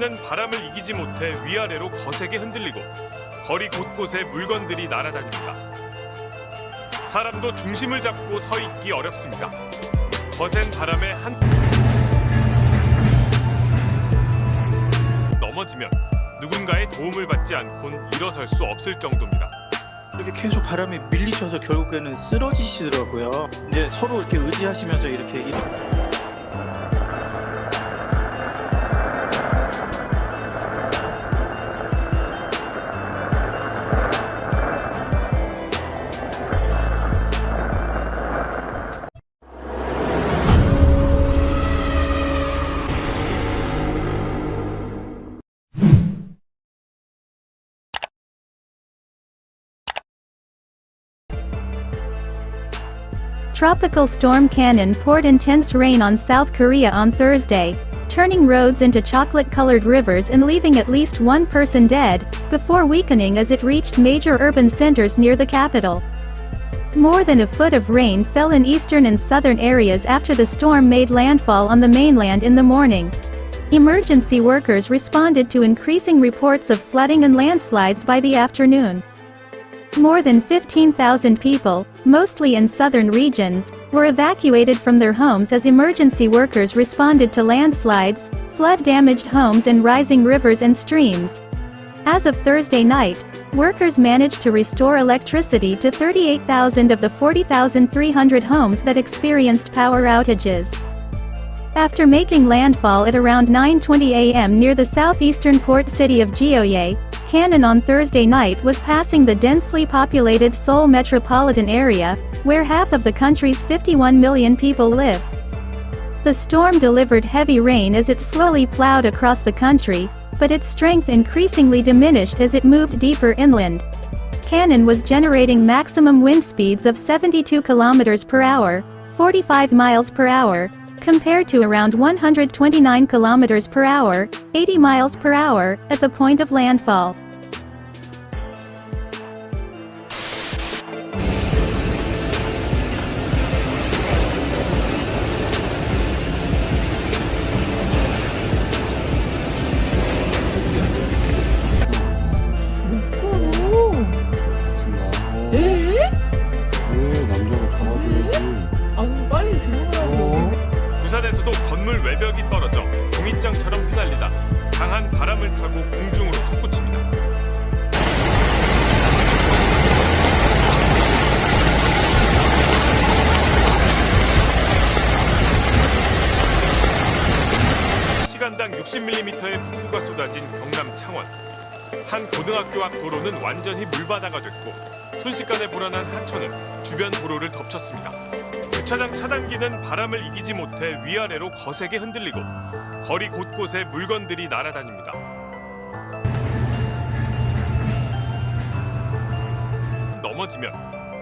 차단기는 바람을 이기지 못해 위아래로 거세게 흔들리고 거리 곳곳에 물건들이 날아다닙니다. 사람도 중심을 잡고 서 있기 어렵습니다. 거센 바람에 넘어지면 누군가의 도움을 받지 않곤 일어설 수 없을 정도입니다. 이렇게 계속 바람에 밀리셔서 결국에는 쓰러지시더라고요. 이제 서로 이렇게 의지하시면서 이렇게 Tropical Storm Khanun poured intense rain on South Korea on Thursday, turning roads into chocolate-colored rivers and leaving at least one person dead, before weakening as it reached major urban centers near the capital. More than a foot of rain fell in eastern and southern areas after the storm made landfall on the mainland in the morning. Emergency workers responded to increasing reports of flooding and landslides by the afternoon. More than 15,000 people, mostly in southern regions, were evacuated from their homes as emergency workers responded to landslides, flood-damaged homes and rising rivers and streams. As of Thursday night, workers managed to restore electricity to 38,000 of the 40,300 homes that experienced power outages. After making landfall at around 9:20 a.m. near the southeastern port city of Gyeoye, Khanun on Thursday night was passing the densely populated Seoul metropolitan area, where half of the country's 51 million people live. The storm delivered heavy rain as it slowly plowed across the country, but its strength increasingly diminished as it moved deeper inland. Khanun was generating maximum wind speeds of 72 km per hour, 45 miles per hour, compared to around 129 km per hour, 80 miles per hour, at the point of landfall. 부산에서도 건물 외벽이 떨어져 종잇장처럼 휘날리다 강한 바람을 타고 공중으로 솟구칩니다. 시간당 60mm의 폭우가 쏟아진 경남 창원. 한 고등학교 앞 도로는 완전히 물바다가 됐고 순식간에 불어난 하천은 주변 도로를 덮쳤습니다. 주차장 차단기는 바람을 이기지 못해 위아래로 거세게 흔들리고 거리 곳곳에 물건들이 날아다닙니다. 넘어지면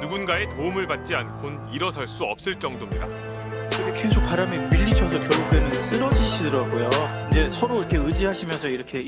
누군가의 도움을 받지 않곤 일어설 수 없을 정도입니다. 이렇게 계속 바람에 밀리셔서 결국에는 쓰러지시더라고요. 이제 서로 이렇게 의지하시면서 이렇게